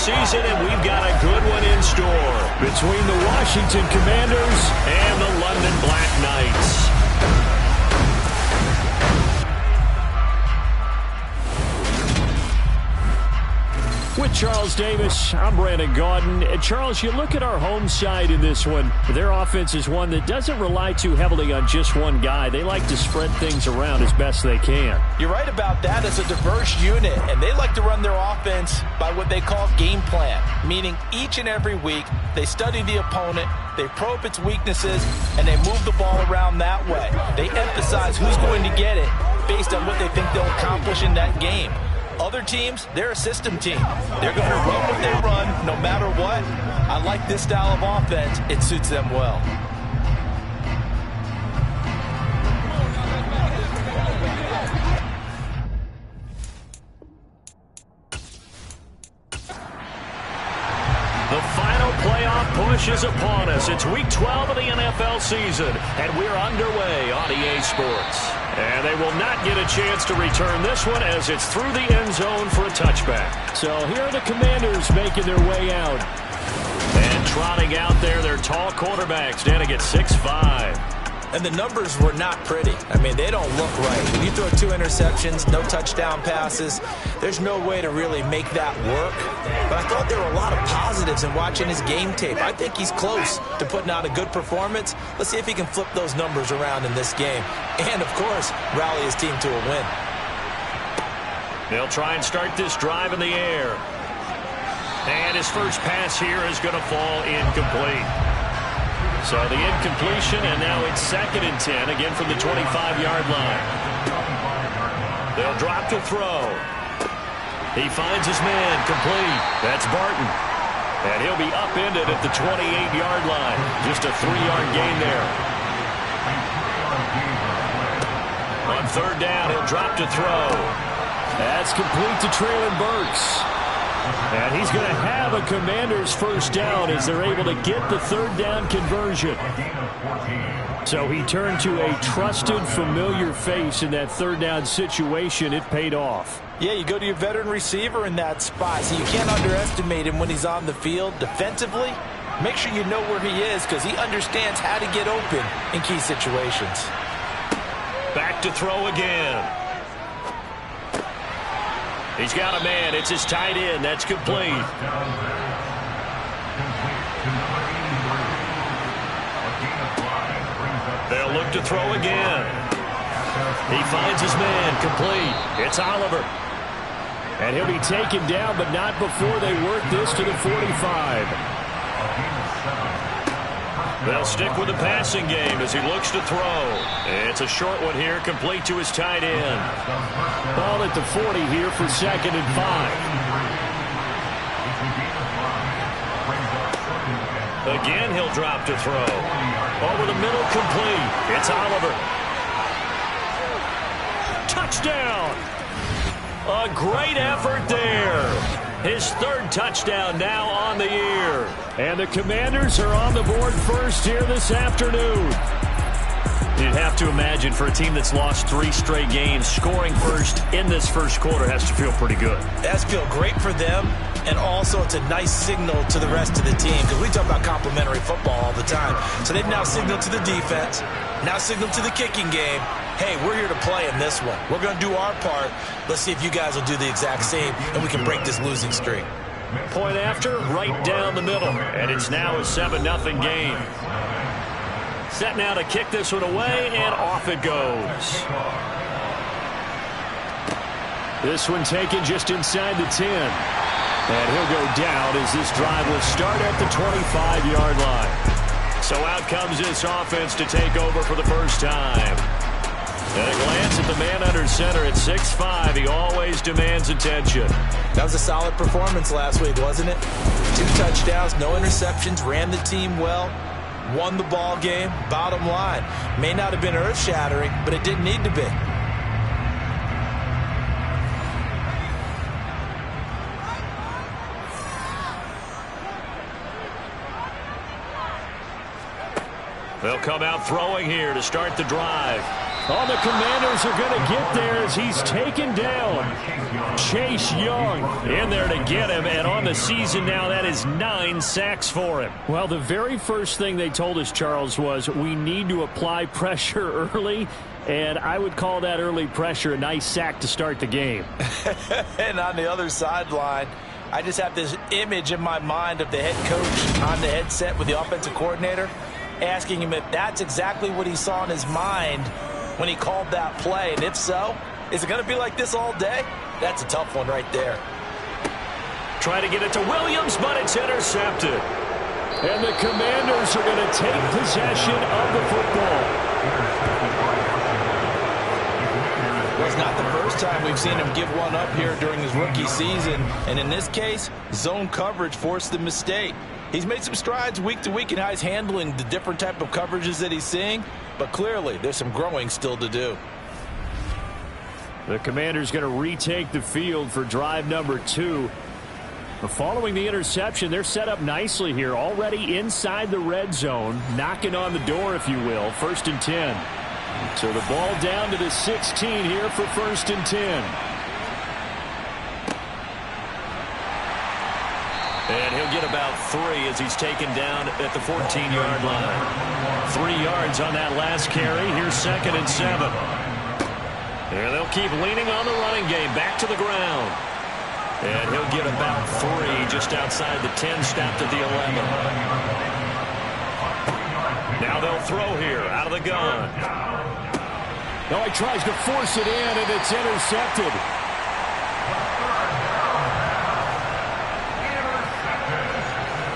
season, and we've got a good one in store between the Washington Commanders and the London BlackKnights. With Charles Davis, I'm Brandon Gaudin. And Charles, you look at our home side in this one. Their offense is one that doesn't rely too heavily on just one guy. They like to spread things around as best they can. You're right about that. It's a diverse unit, and they like to run their offense by what they call game plan, meaning each and every week they study the opponent, they probe its weaknesses, and they move the ball around that way. They emphasize who's going to get it based on what they think they'll accomplish in that game. Other teams, they're a system team. They're going to run what they run no matter what. I like this style of offense. It suits them well. The final playoff push is upon us. It's Week 12 of the NFL season, and we're underway on EA Sports. And they will not get a chance to return this one as it's through the end zone for a touchback. So here are the Commanders making their way out. And trotting out there, their tall quarterbacks standing at 6'5". And the numbers were not pretty. I mean, they don't look right. When you throw 2 interceptions, no touchdown passes, there's no way to really make that work. But I thought there were a lot of positives in watching his game tape. I think he's close to putting out a good performance. Let's see if he can flip those numbers around in this game. And, of course, rally his team to a win. They'll try and start this drive in the air. And his first pass here is going to fall incomplete. So the incompletion, and now it's 2nd and 10, again from the 25-yard line. They'll drop to throw. He finds his man, complete. That's Barton. And he'll be upended at the 28-yard line. Just a 3-yard gain there. On 3rd down, he'll drop to throw. That's complete to Traylon Burks. And he's going to have a Commander's first down as they're able to get the 3rd down conversion. So he turned to a trusted, familiar face in that 3rd down situation. It paid off. Yeah, you go to your veteran receiver in that spot, so you can't underestimate him when he's on the field defensively. Make sure you know where he is because he understands how to get open in key situations. Back to throw again. He's got a man. It's his tight end. That's complete. They'll look to throw again. He finds his man. Complete. It's Oliver. And he'll be taken down, but not before they work this to the 45. They'll stick with the passing game as he looks to throw. It's a short one here, complete to his tight end. Ball at the 40 here for 2nd and 5. Again, he'll drop to throw. Over the middle, complete. It's Oliver. Touchdown! A great effort there. His 3rd touchdown now on the year. And the Commanders are on the board first here this afternoon. You'd have to imagine for a team that's lost 3 straight games, scoring first in this first quarter has to feel pretty good. It has to feel great for them, and also it's a nice signal to the rest of the team because we talk about complementary football all the time. So they've now signaled to the defense, now signaled to the kicking game, hey, we're here to play in this one. We're going to do our part. Let's see if you guys will do the exact same, and we can break this losing streak. Point after, right down the middle. And it's now a 7-0 game. Set now to kick this one away, and off it goes. This one taken just inside the 10. And he'll go down as this drive will start at the 25-yard line. So out comes this offense to take over for the first time. And a glance at the man under center at 6'5". He always demands attention. That was a solid performance last week, wasn't it? 2 touchdowns, no interceptions, ran the team well, won the ball game. Bottom line, may not have been earth-shattering, but it didn't need to be. They'll come out throwing here to start the drive. Oh, the Commanders are going to get there as he's taken down. Chase Young in there to get him, and on the season now, that is 9 sacks for him. Well, the very first thing they told us, Charles, was we need to apply pressure early, and I would call that early pressure a nice sack to start the game. And on the other sideline, I just have this image in my mind of the head coach on the headset with the offensive coordinator, asking him if that's exactly what he saw in his mind when he called that play. And if so, is it going to be like this all day? That's a tough one right there. Try to get it to Williams, but it's intercepted. And the Commanders are going to take possession of the football. Well, it's not the first time we've seen him give one up here during his rookie season. And in this case, zone coverage forced the mistake. He's made some strides week to week in how he's handling the different type of coverages that he's seeing. But clearly, there's some growing still to do. The Commanders going to retake the field for drive number 2. Following the interception, they're set up nicely here, already inside the red zone, knocking on the door, if you will, 1st and 10. So the ball down to the 16 here for 1st and 10. And he'll get about 3 as he's taken down at the 14-yard line. 3 yards on that last carry. Here's 2nd and 7. And they'll keep leaning on the running game. Back to the ground. And he'll get about 3 just outside the 10, stopped at the 11. Now they'll throw here out of the gun. No, he tries to force it in, and it's intercepted.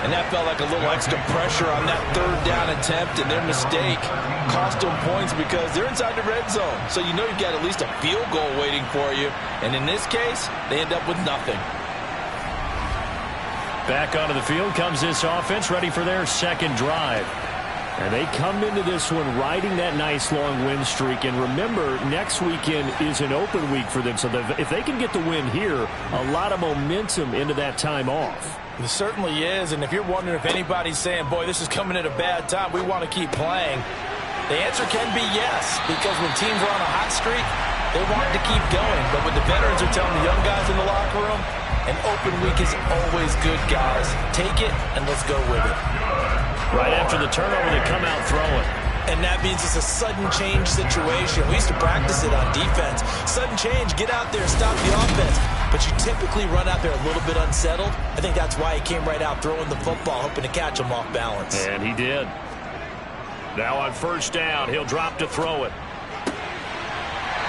And that felt like a little extra pressure on that 3rd down attempt, and their mistake cost them points because they're inside the red zone. So you know you've got at least a field goal waiting for you. And in this case, they end up with nothing. Back onto the field comes this offense, ready for their 2nd drive. And they come into this one riding that nice long win streak. And remember, next weekend is an open week for them. So if they can get the win here, a lot of momentum into that time off. It certainly is. And if you're wondering if anybody's saying, boy, this is coming at a bad time, we want to keep playing, the answer can be yes. Because when teams are on a hot streak, they want to keep going. But what the veterans are telling the young guys in the locker room, an open week is always good, guys. Take it and let's go with it. Right after the turnover, they come out throwing. And that means it's a sudden change situation. We used to practice it on defense. Sudden change, get out there, stop the offense. But you typically run out there a little bit unsettled. I think that's why he came right out throwing the football, hoping to catch him off balance. And he did. Now on 1st down, he'll drop to throw it.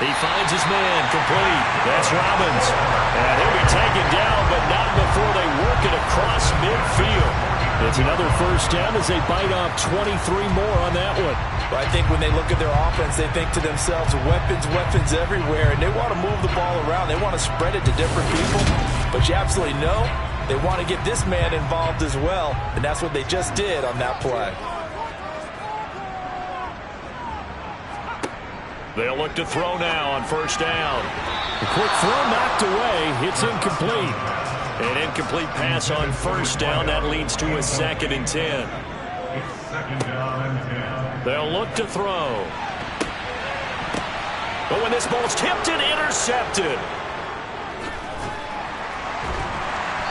He finds his man, complete. That's Robbins. And he'll be taken down, but not before they work it across midfield. It's another 1st down as they bite off 23 more on that one. But I think when they look at their offense, they think to themselves, weapons, weapons everywhere, and they want to move the ball around. They want to spread it to different people. But you absolutely know they want to get this man involved as well, and that's what they just did on that play. They'll look to throw now on 1st down. The quick throw knocked away. It's incomplete. An incomplete pass on 1st down. That leads to a 2nd and 10. They'll look to throw. But when this ball's tipped and intercepted.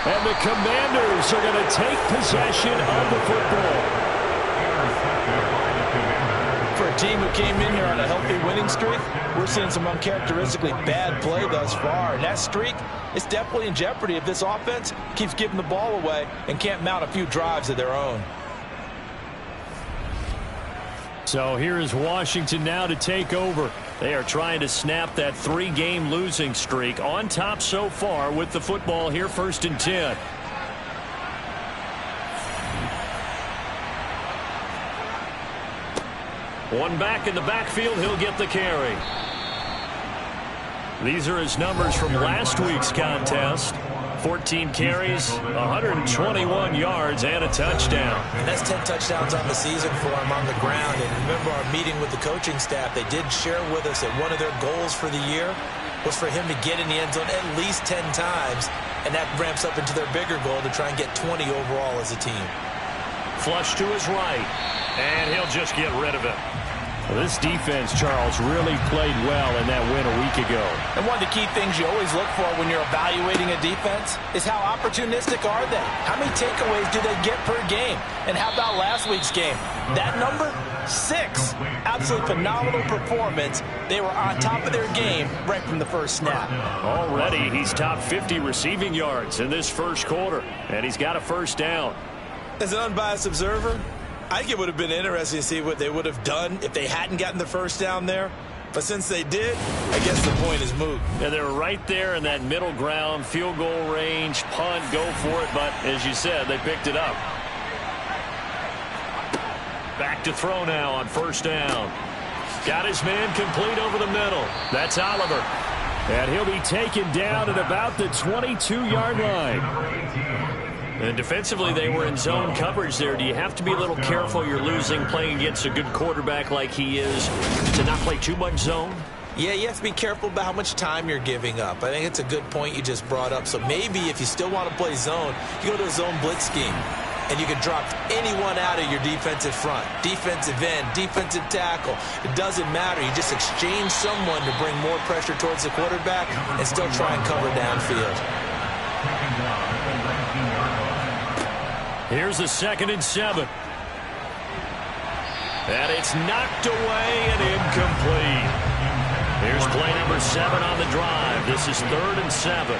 And the Commanders are going to take possession of the football. For a team who came in here on a healthy winning streak, we're seeing some uncharacteristically bad play thus far. And that streak is definitely in jeopardy if this offense keeps giving the ball away and can't mount a few drives of their own. So here is Washington now to take over. They are trying to snap that 3-game losing streak. On top so far with the football here, 1st and 10. One back in the backfield, he'll get the carry. These are his numbers from last week's contest. 14 carries, 121 yards, and a touchdown. And that's 10 touchdowns on the season for him on the ground. And remember our meeting with the coaching staff, they did share with us that one of their goals for the year was for him to get in the end zone at least 10 times. And that ramps up into their bigger goal to try and get 20 overall as a team. Flush to his right, and he'll just get rid of it. Well, this defense, Charles, really played well in that win a week ago. And one of the key things you always look for when you're evaluating a defense is how opportunistic are they? How many takeaways do they get per game? And how about last week's game? That number? 6. Absolutely phenomenal performance. They were on top of their game right from the first snap. Already, he's top 50 receiving yards in this first quarter, and he's got a first down. As an unbiased observer, I think it would have been interesting to see what they would have done if they hadn't gotten the first down there. But since they did, I guess the point is moot. And they're right there in that middle ground, field goal range, punt, go for it. But as you said, they picked it up. Back to throw now on first down. Got his man complete over the middle. That's Oliver. And he'll be taken down at about the 22-yard line. And defensively, they were in zone coverage there. Do you have to be a little careful? You're losing playing against a good quarterback like he is to not play too much zone? Yeah, you have to be careful about how much time you're giving up. I think it's a good point you just brought up. So maybe if you still want to play zone, you go to a zone blitz scheme. And you can drop anyone out of your defensive front. Defensive end, defensive tackle. It doesn't matter. You just exchange someone to bring more pressure towards the quarterback and still try and cover downfield. Here's the 2nd and 7. And it's knocked away and incomplete. Here's play number 7 on the drive. This is 3rd and 7.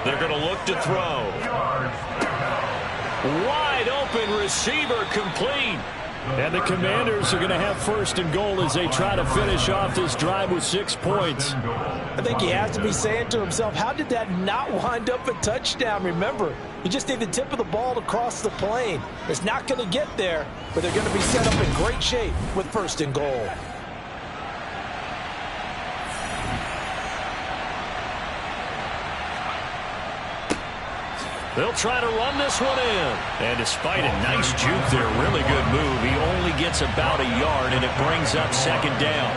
They're going to look to throw. Wide open receiver complete. And the Commanders are going to have 1st and goal as they try to finish off this drive with 6 points. I think he has to be saying to himself, how did that not wind up a touchdown? Remember, you just need the tip of the ball to cross the plane. It's not going to get there, but they're going to be set up in great shape with 1st and goal. They'll try to run this one in. And despite a nice juke there, really good move, he only gets about a yard, and it brings up 2nd down.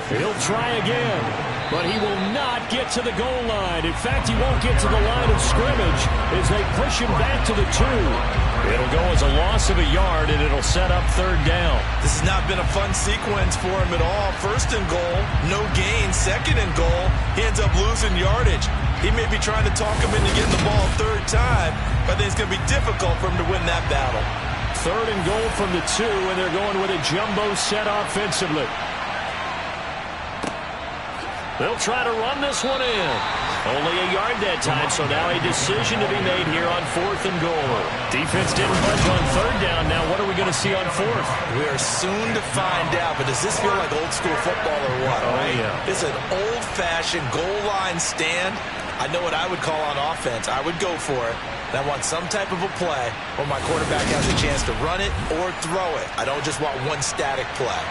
He'll try again, but he will not get to the goal line. In fact, he won't get to the line of scrimmage as they push him back to the 2. It'll go as a loss of a yard, and it'll set up 3rd down. This has not been a fun sequence for him at all. 1st and goal, no gain. 2nd and goal, he ends up losing yardage. He may be trying to talk him into getting the ball 3rd time, but I think it's going to be difficult for him to win that battle. 3rd and goal from the 2, and they're going with a jumbo set offensively. They'll try to run this one in. Only a yard that time, so now a decision to be made here on 4th and goal. Defense didn't budge on 3rd down. Now what are we going to see on 4th? We are soon to find out, but does this feel like old school football or what? Oh, right? Yeah. It's an old-fashioned goal line stand. I know what I would call on offense. I would go for it. And I want some type of a play where my quarterback has a chance to run it or throw it. I don't just want one static play.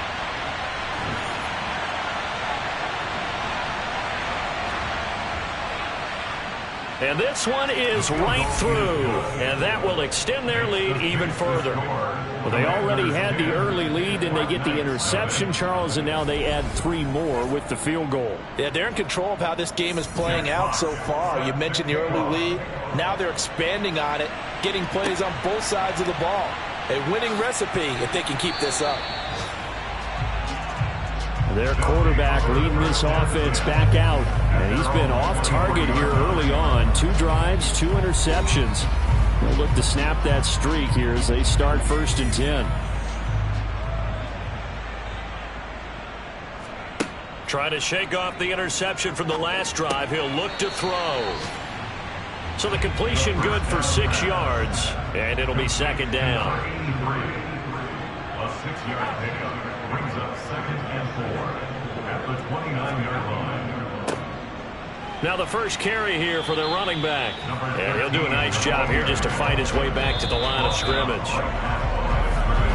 And this one is right through, and that will extend their lead even further. Well, they already had the early lead, and they get the interception, Charles, and now they add 3 more with the field goal. Yeah, they're in control of how this game is playing out so far. You mentioned the early lead. Now they're expanding on it, getting plays on both sides of the ball. A winning recipe if they can keep this up. Their quarterback leading this offense back out, and he's been off target here early on. 2 drives, 2 interceptions. They'll look to snap that streak here as they start 1st and 10. Trying to shake off the interception from the last drive. He'll look to throw. So the completion good for 6 yards, and it'll be 2nd down. A 6-yard pickup brings up 2nd and 4 at the 29-yard line. Now the first carry here for the running back. And he'll do a nice job here just to fight his way back to the line of scrimmage.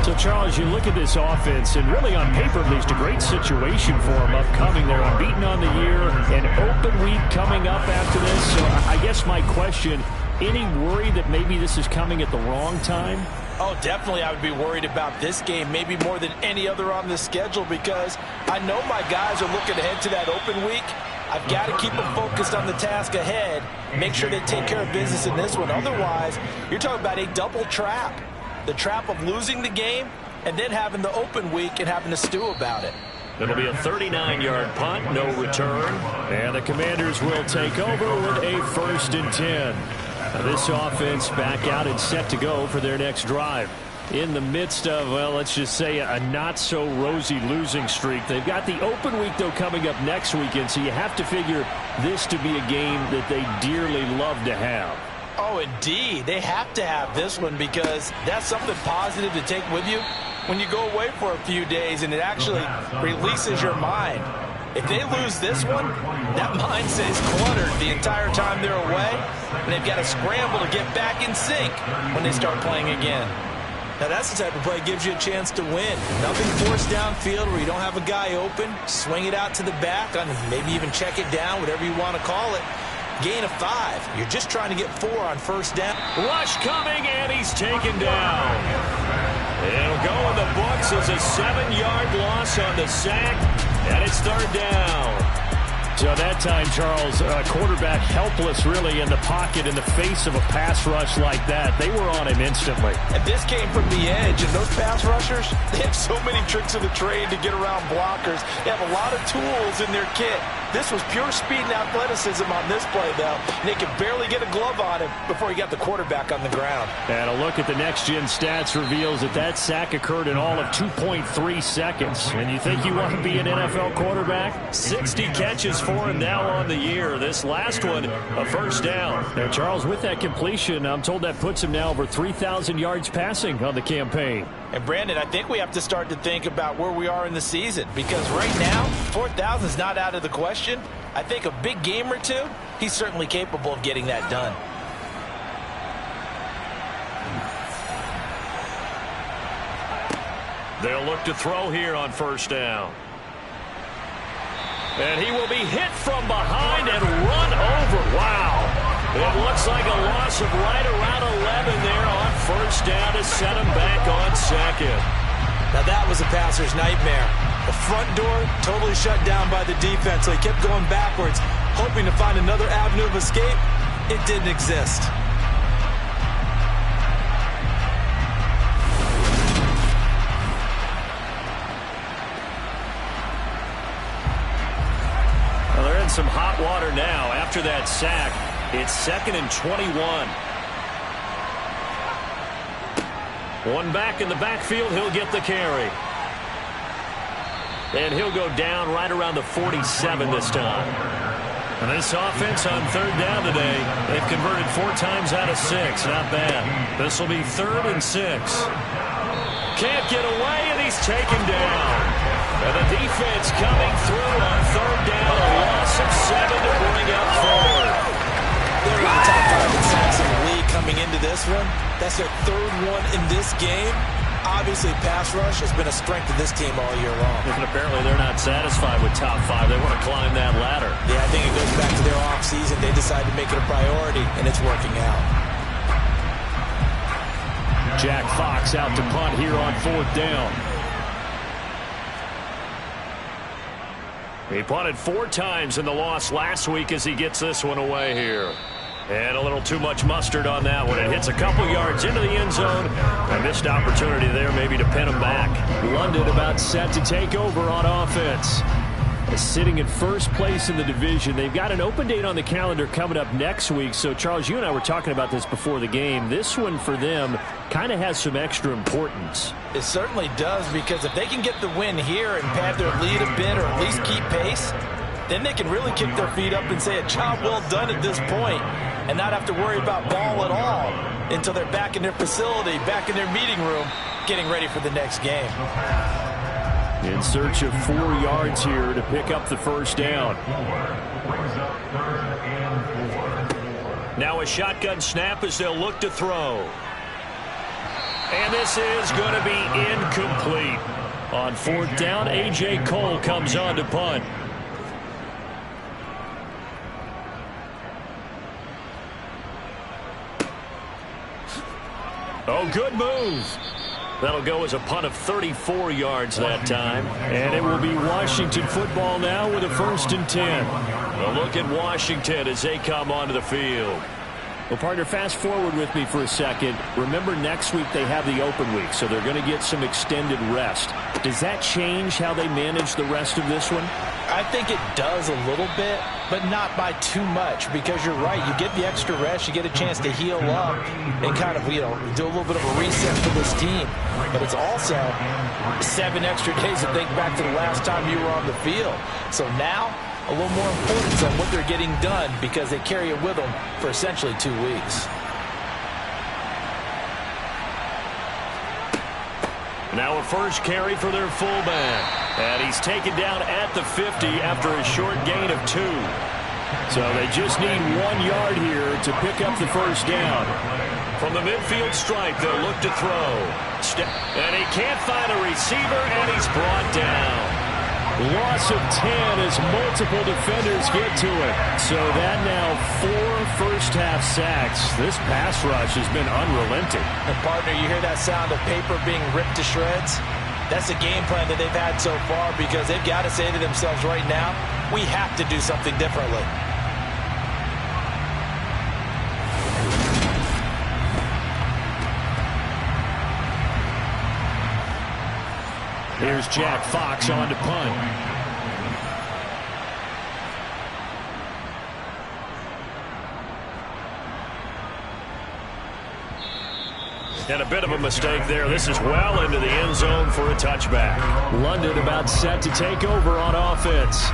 So, Charles, you look at this offense, and really on paper, at least, a great situation for them upcoming. They're unbeaten on the year, an open week coming up after this. So I guess my question, any worry that maybe this is coming at the wrong time? Oh, definitely I would be worried about this game, maybe more than any other on the schedule, because I know my guys are looking ahead to that open week. I've got to keep them focused on the task ahead, make sure they take care of business in this one. Otherwise, you're talking about a double trap. The trap of losing the game and then having the open week and having to stew about it. It'll be a 39-yard punt, no return. And the Commanders will take over with a 1st and 10. Now this offense back out and set to go for their next drive. In the midst of, well, let's just say a not-so-rosy losing streak. They've got the open week, though, coming up next weekend, so you have to figure this to be a game that they dearly love to have. Oh, indeed. They have to have this one because that's something positive to take with you when you go away for a few days, and it actually releases your mind. If they lose this one, that mind stays cluttered the entire time they're away, and they've got to scramble to get back in sync when they start playing again. Now that's the type of play that gives you a chance to win. Nothing forced downfield where you don't have a guy open. Swing it out to the back, on maybe even check it down, whatever you want to call it. Gain of 5. You're just trying to get 4 on 1st down. Rush coming, and he's taken down. It'll go in the books as a 7-yard loss on the sack, and it's 3rd down. So that time, Charles, quarterback helpless really in the pocket in the face of a pass rush like that. They were on him instantly. And this came from the edge, and those pass rushers, they have so many tricks of the trade to get around blockers. They have a lot of tools in their kit. This was pure speed and athleticism on this play, though. And they could barely get a glove on him before he got the quarterback on the ground. And a look at the next-gen stats reveals that sack occurred in all of 2.3 seconds. And you think you want to be an NFL quarterback? 60 catches for him now on the year. This last one, a 1st down. Now, Charles, with that completion, I'm told that puts him now over 3,000 yards passing on the campaign. And, Brandon, I think we have to start to think about where we are in the season because right now, 4,000 is not out of the question. I think a big game or two, he's certainly capable of getting that done. They'll look to throw here on 1st down. And he will be hit from behind and run over. Wow. It looks like a loss of right around 11 there on 1st down to set him back on 2nd. Now that was a passer's nightmare. The front door totally shut down by the defense, so he kept going backwards, hoping to find another avenue of escape. It didn't exist. Well, they're in some hot water now after that sack. It's 2nd and 21. One back in the backfield. He'll get the carry. And he'll go down right around the 47 this time. And this offense on 3rd down today, they've converted 4 times out of 6. Not bad. This will be 3rd and 6. Can't get away, and he's taken down. And the defense coming through on 3rd down. A loss of 7 to bring up 4th. They're in the top 5 in sacks in the league coming into this one. That's their 3rd one in this game. Obviously, pass rush has been a strength of this team all year long. And apparently they're not satisfied with top 5. They want to climb that ladder. Yeah, I think it goes back to their offseason. They decided to make it a priority, and it's working out. Jack Fox out to punt here on 4th down. He punted 4 times in the loss last week as he gets this one away here. And a little too much mustard on that one. It hits a couple yards into the end zone. A missed opportunity there maybe to pin him back. London about set to take over on offense. Sitting in 1st place in the division. They've got an open date on the calendar coming up next week. So, Charles, you and I were talking about this before the game. This one for them kind of has some extra importance. It certainly does because if they can get the win here and pad their lead a bit or at least keep pace, then they can really kick their feet up and say a job well done at this point and not have to worry about ball at all until they're back in their facility, back in their meeting room, getting ready for the next game. In search of 4 yards here to pick up the 1st down. Now a shotgun snap as they'll look to throw. And this is going to be incomplete. On 4th down, A.J. Cole comes on to punt. Oh, good move. That'll go as a punt of 34 yards that time. And it will be Washington football now with a 1st and 10. A look at Washington as they come onto the field. Well, partner, fast forward with me for a second. Remember, next week they have the open week, so they're going to get some extended rest. Does that change how they manage the rest of this one? I think it does a little bit, but not by too much, because you're right. You get the extra rest, you get a chance to heal up and kind of, do a little bit of a reset for this team. But it's also 7 extra days to think back to the last time you were on the field. So now, a little more importance on what they're getting done because they carry it with them for essentially 2 weeks. Now a first carry for their fullback. And he's taken down at the 50 after a short gain of 2. So they just need 1 yard here to pick up the first down. From the midfield stripe, they'll look to throw. And he can't find a receiver, and he's brought down. Loss of 10 as multiple defenders get to it. So that now 4 first-half sacks. This pass rush has been unrelenting. And partner, you hear that sound of paper being ripped to shreds? That's the game plan that they've had so far because they've got to say to themselves right now, we have to do something differently. Here's Jack Fox on to punt. And a bit of a mistake there. This is well into the end zone for a touchback. London about set to take over on offense.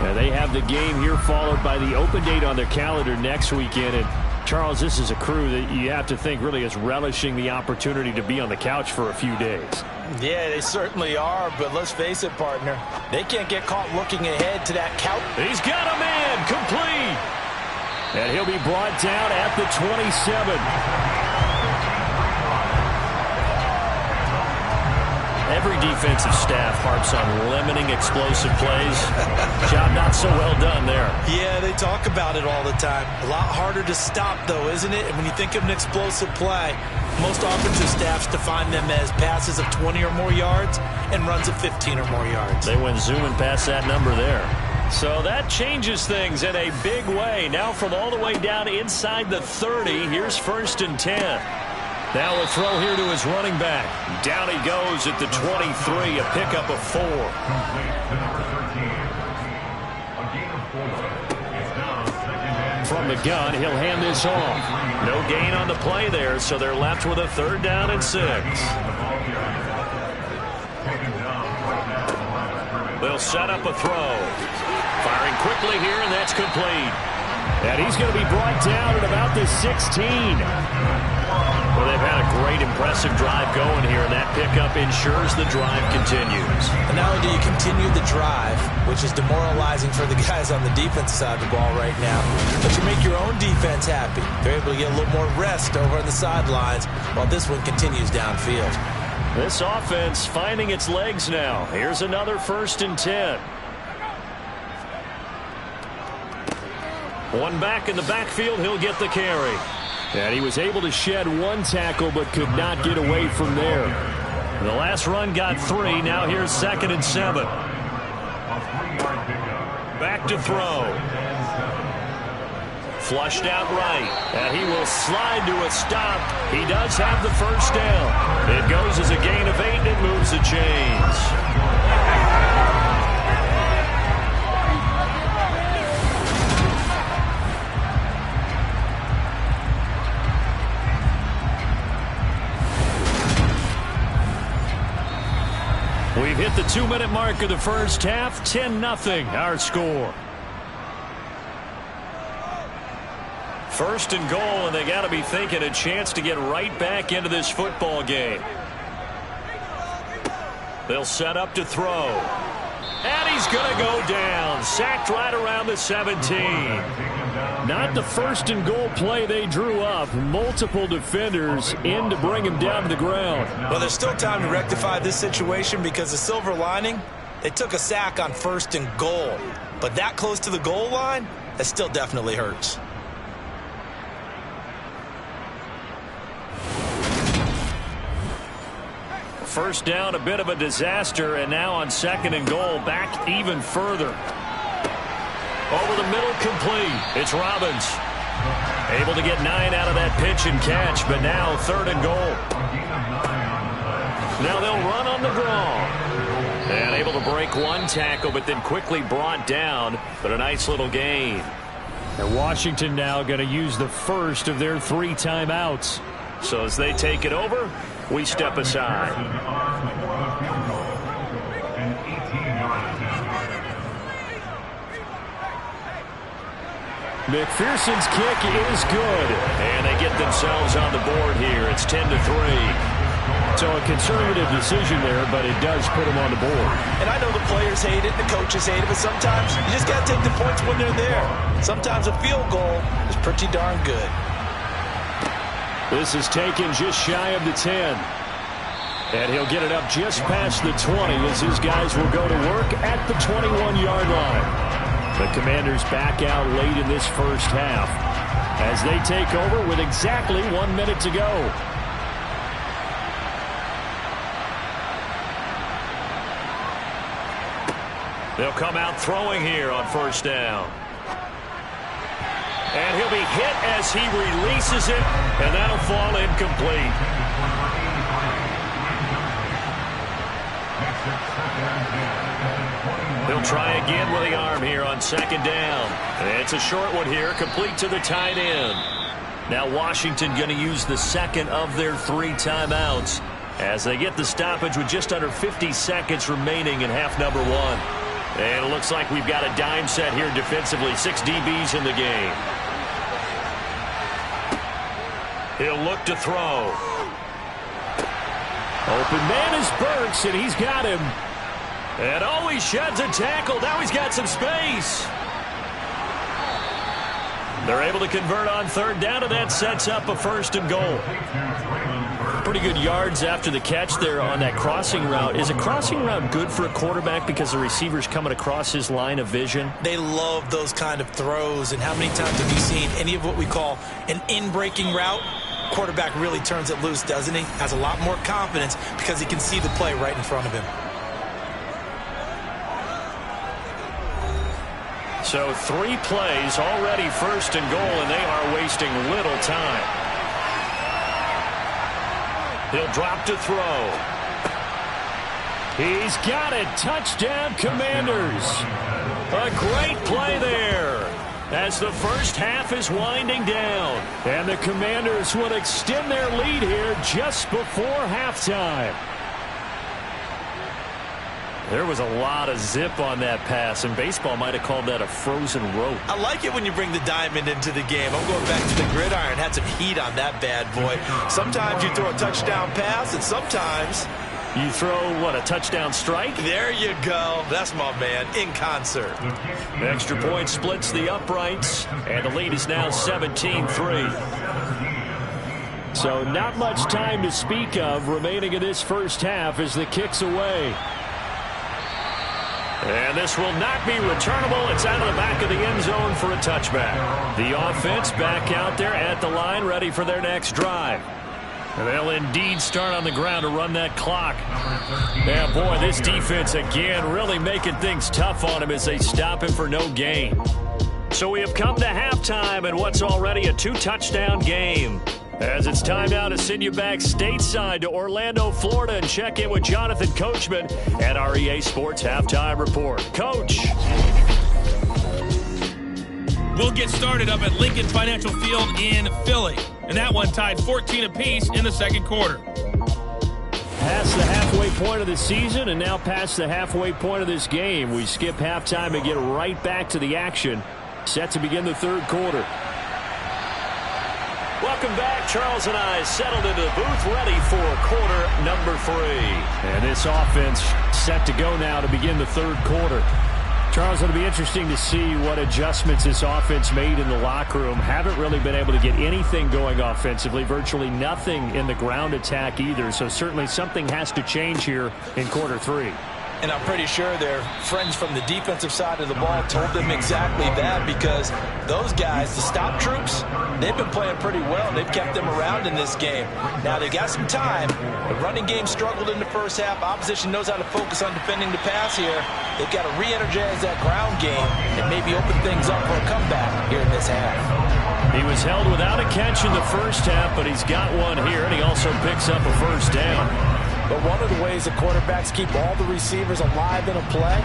Now they have the game here followed by the open date on their calendar next weekend. And Charles, this is a crew that you have to think really is relishing the opportunity to be on the couch for a few days. Yeah, they certainly are, but let's face it, partner. They can't get caught looking ahead to that couch. He's got a man, complete. And he'll be brought down at the 27. Every defensive staff harps on limiting explosive plays. Job not so well done there. Yeah, they talk about it all the time. A lot harder to stop, though, isn't it? And when you think of an explosive play, most offensive staffs define them as passes of 20 or more yards and runs of 15 or more yards. They went zooming past that number there. So that changes things in a big way. Now from all the way down inside the 30, here's 1st and 10. Now a throw here to his running back. Down he goes at the 23, a pickup of 4. From the gun, he'll hand this off. No gain on the play there, so they're left with a 3rd down and 6. They'll set up a throw. Firing quickly here, and that's complete. And he's going to be brought down at about the 16. Well, they've had a great, impressive drive going here, and that pickup ensures the drive continues. And not only do you continue the drive, which is demoralizing for the guys on the defensive side of the ball right now, but you make your own defense happy. They're able to get a little more rest over on the sidelines while this one continues downfield. This offense finding its legs now. Here's another 1st and 10. One back in the backfield, he'll get the carry. And he was able to shed 1 tackle but could not get away from there. The last run got 3. Now here's 2nd and 7. Back to throw. Flushed out right. And he will slide to a stop. He does have the 1st down. It goes as a gain of 8 and it moves the chains. We've hit the 2-minute mark of the first half. 10-0 our score. 1st and goal, and they got to be thinking a chance to get right back into this football game. They'll set up to throw. And he's going to go down. Sacked right around the 17. Not the 1st and goal play they drew up. Multiple defenders in to bring him down to the ground. Well, there's still time to rectify this situation because the silver lining, they took a sack on 1st and goal. But that close to the goal line, that still definitely hurts. First down, a bit of a disaster, and now on 2nd and goal, back even further. Over the middle, complete. It's Robbins. Able to get 9 out of that pitch and catch, but now 3rd and goal. Now they'll run on the draw. And able to break one tackle, but then quickly brought down, but a nice little gain. And Washington now going to use the first of their 3 timeouts. So as they take it over, we step aside. McPherson's kick is good. And they get themselves on the board here. It's 10-3. So a conservative decision there, but it does put them on the board. And I know the players hate it, the coaches hate it, but sometimes you just got to take the points when they're there. Sometimes a field goal is pretty darn good. This is taken just shy of the 10. And he'll get it up just past the 20 as his guys will go to work at the 21-yard line. The Commanders back out late in this first half as they take over with exactly 1 minute to go. They'll come out throwing here on 1st down. And he'll be hit as he releases it, and that'll fall incomplete. He'll try again with the arm here on 2nd down. And it's a short one here, complete to the tight end. Now Washington going to use the 2nd of their 3 timeouts as they get the stoppage with just under 50 seconds remaining in half number 1. And it looks like we've got a dime set here defensively. 6 DBs in the game. He'll look to throw. Open man is Burks, and he's got him. And oh, he sheds a tackle. Now he's got some space. They're able to convert on 3rd down, and that sets up a 1st and goal. Pretty good yards after the catch there on that crossing route. Is a crossing route good for a quarterback because the receiver's coming across his line of vision? They love those kind of throws, and how many times have you seen any of what we call an in-breaking route? Quarterback really turns it loose, doesn't he? Has a lot more confidence because he can see the play right in front of him. So 3 plays already 1st and goal, and they are wasting little time. He'll drop to throw. He's got it. Touchdown, Commanders. A great play there as the first half is winding down. And the Commanders will extend their lead here just before halftime. There was a lot of zip on that pass, and baseball might have called that a frozen rope. I like it when you bring the diamond into the game. I'm going back to the gridiron. Had some heat on that bad boy. Sometimes you throw a touchdown pass, and sometimes you throw, what, a touchdown strike? There you go. That's my man, in concert. Extra point splits the uprights, and the lead is now 17-3. So not much time to speak of remaining in this first half as the kick's away. And this will not be returnable. It's out of the back of the end zone for a touchback. The offense back out there at the line, ready for their next drive. And they'll indeed start on the ground to run that clock. Yeah, boy, this defense again really making things tough on him as they stop him for no gain. So we have come to halftime in what's already a 2-touchdown game. As it's time now to send you back stateside to Orlando, Florida, and check in with Jonathan Coachman at our EA Sports Halftime Report. Coach. We'll get started up at Lincoln Financial Field in Philly. And that one tied 14 apiece in the 2nd quarter. Past the halfway point of the season and now past the halfway point of this game. We skip halftime and get right back to the action. Set to begin the 3rd quarter. Welcome back. Charles and I settled into the booth, ready for quarter number 3. And this offense set to go now to begin the 3rd quarter. Charles, it'll be interesting to see what adjustments this offense made in the locker room. Haven't really been able to get anything going offensively, virtually nothing in the ground attack either. So certainly something has to change here in quarter 3. And I'm pretty sure their friends from the defensive side of the ball told them exactly that, because those guys, the stop troops, they've been playing pretty well. They've kept them around in this game. Now, they've got some time. The running game struggled in the first half. Opposition knows how to focus on defending the pass here. They've got to re-energize that ground game and maybe open things up for a comeback here in this half. He was held without a catch in the first half, but he's got one here, and he also picks up a first down. But one of the ways that quarterbacks keep all the receivers alive in a play,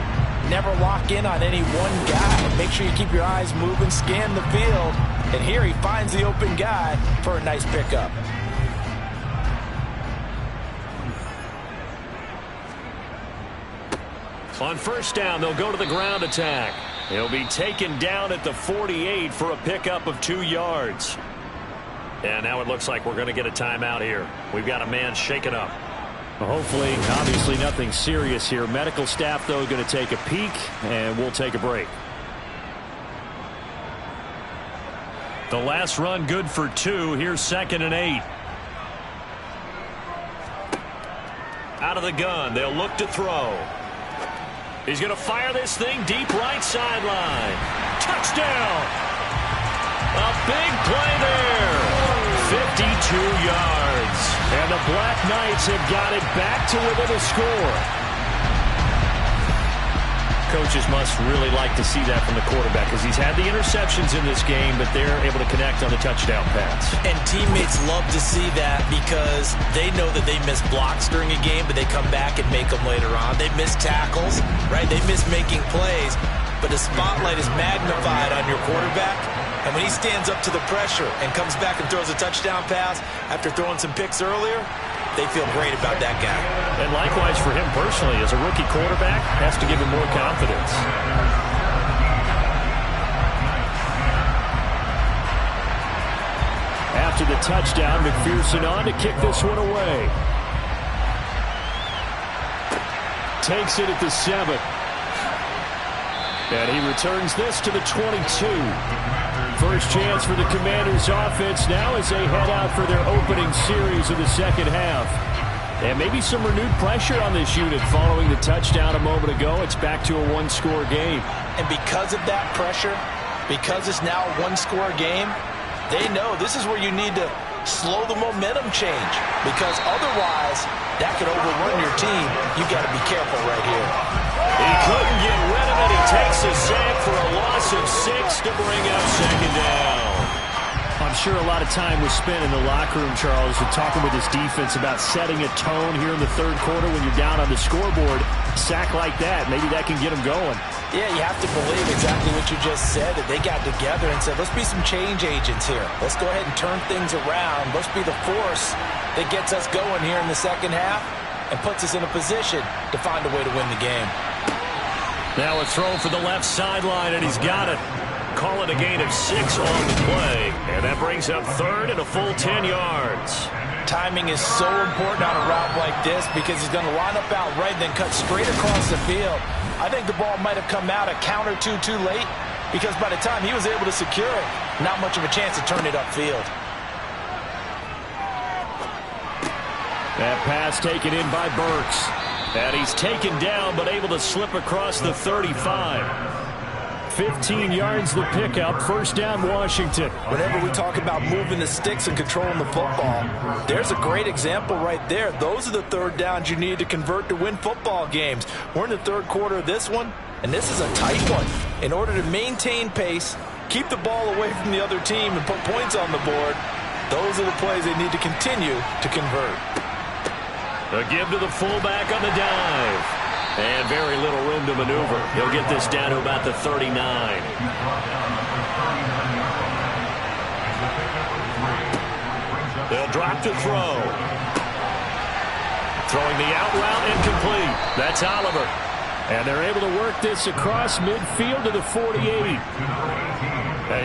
never lock in on any one guy. Make sure you keep your eyes moving, scan the field, and here he finds the open guy for a nice pickup. On first down, they'll go to the ground attack. He'll be taken down at the 48 for a pickup of 2 yards. And now it looks like we're going to get a timeout here. We've got a man shaken up. Well, hopefully, obviously nothing serious here. Medical staff, though, going to take a peek, and we'll take a break. The last run good for 2. Here's 2nd and 8. Out of the gun. They'll look to throw. He's going to fire this thing deep right sideline. Touchdown! A big play there. 52 yards. And the BlackKnights have got it back to within a score. Coaches must really like to see that from the quarterback because he's had the interceptions in this game, but they're able to connect on the touchdown pass. And teammates love to see that because they know that they miss blocks during a game, but they come back and make them later on. They miss tackles, right? They miss making plays, but the spotlight is magnified on your quarterback. And when he stands up to the pressure and comes back and throws a touchdown pass after throwing some picks earlier, they feel great about that guy. And likewise for him personally, as a rookie quarterback, has to give him more confidence. After the touchdown, McPherson on to kick this one away. Takes it at the 7. And he returns this to the 22. First chance for the Commanders' offense now as they head out for their opening series of the second half. And maybe some renewed pressure on this unit following the touchdown a moment ago. It's back to a one-score game. And because of that pressure, because it's now a one-score game, they know this is where you need to slow the momentum change. Because otherwise, that could overrun your team. You've got to be careful right here. He couldn't get rid of it. He takes a sack for a loss of 6 to bring up 2nd down. I'm sure a lot of time was spent in the locker room, Charles, with talking with his defense about setting a tone here in the third quarter when you're down on the scoreboard. Sack like that, maybe that can get them going. Yeah, you have to believe exactly what you just said, that they got together and said, let's be some change agents here. Let's go ahead and turn things around. Let's be the force that gets us going here in the second half and puts us in a position to find a way to win the game. Now a throw for the left sideline, and he's got it. Call it a gain of 6 on the play. And that brings up 3rd and a full 10 yards. Timing is so important on a route like this because he's going to line up out right and then cut straight across the field. I think the ball might have come out a count or two too late because by the time he was able to secure it, not much of a chance to turn it upfield. That pass taken in by Burks. And he's taken down but able to slip across the 35. 15 yards the pickup. First down, Washington. Whenever we talk about moving the sticks and controlling the football, there's a great example right there. Those are the third downs you need to convert to win football games. We're in the third quarter of this one, and this is a tight one. In order to maintain pace, keep the ball away from the other team, and put points on the board, those are the plays they need to continue to convert. A give to the fullback on the dive. And very little room to maneuver. He'll get this down to about the 39. They'll drop to throw. Throwing the out route incomplete. That's Oliver. And they're able to work this across midfield to the 48.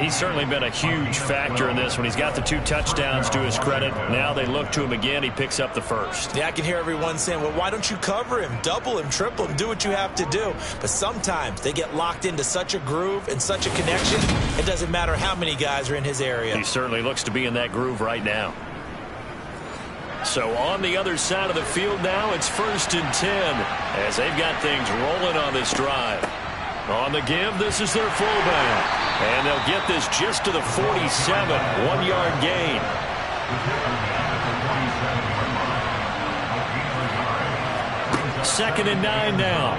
He's certainly been a huge factor in this when he's got the 2 touchdowns to his credit. Now they look to him again. He picks up the first. Yeah, I can hear everyone saying, well, why don't you cover him, double him, triple him, do what you have to do. But sometimes they get locked into such a groove and such a connection, it doesn't matter how many guys are in his area. He certainly looks to be in that groove right now. So on the other side of the field now, it's 1st and 10 as they've got things rolling on this drive. On the give, this is their fullback. And they'll get this just to the 47, 1-yard gain. Second and 9 now.